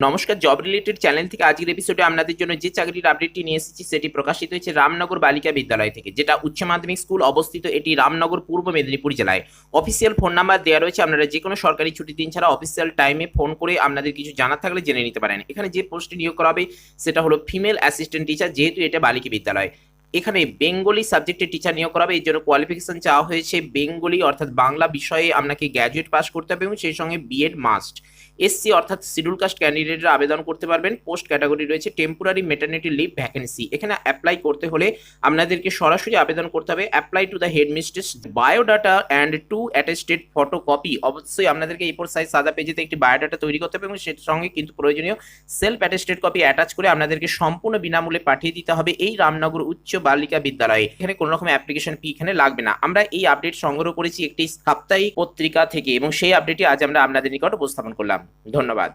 নমস্কার, job related channel থেকে আজকের এপিসোডে আপনাদের জন্য যে চাকরির আপডেটটি নিয়ে এসেছি সেটি প্রকাশিত হয়েছে রামনগর বালিকা বিদ্যালয় থেকে, যেটা উচ্চ মাধ্যমিক স্কুল অবস্থিত। এটি রামনগর পূর্ব মেদিনীপুর জেলায়। অফিসিয়াল ফোন নাম্বার দেওয়া রয়েছে, আপনারা যে কোনো সরকারি ছুটির দিন ছাড়া অফিসিয়াল টাইমে ফোন করে আপনাদের কিছু জানার থাকলে জেনে নিতে পারেন। এখানে যে পোস্টে নিয়োগ করা হবে সেটা হলো ফিমেল অ্যাসিস্ট্যান্ট টিচার, যেহেতু এটা বালিকা বিদ্যালয়। এখানে বেঙ্গলি সাবজেক্টের টিচার নিয়োগ করা হবে। এর জন্য কোয়ালিফিকেশন চাওয়া হয়েছে বেঙ্গলি অর্থাৎ বাংলা বিষয়ে আপনাকে গ্র্যাজুয়েট পাস করতে হবে এবং সেই সঙ্গে বিএড মাস্ট। এসসি অর্থাৎ শিডিউল কাস্ট ক্যান্ডিডেটরা আবেদন করতে পারবেন। পোস্ট ক্যাটাগরি রয়েছে টেম্পোরারি মেটারনিটি লিভ ভ্যাকেন্সি। এখানে অ্যাপ্লাই করতে হলে আপনাদেরকে সরাসরি আবেদন করতে হবে। Apply to the headmistress, biodata and two attested photocopy. অবশ্যই আপনাদেরকে A4 সাইজ সাদা পেজেতে একটি বায়োডাটা তৈরি করতে হবে এবং সের সঙ্গে কিন্তু প্রয়োজনীয় সেলফ অ্যাটেস্টেড কপি অ্যাটাচ করে আপনাদেরকে সম্পূর্ণ বিনামূল্যে পাঠিয়ে দিতে হবে এই রামনগর উচ্চ বালিকা বিদ্যালয়ে। এখানে কোনো রকম অ্যাপ্লিকেশন ফি এখানে লাগবে না। আমরা এই আপডেট সংগ্রহ করেছি একটি সাপ্তাহিক পত্রিকা থেকে এবং সেই আপডেটটি আজ আমরা আপনাদের নিকট উপস্থাপন করলাম। ধন্যবাদ।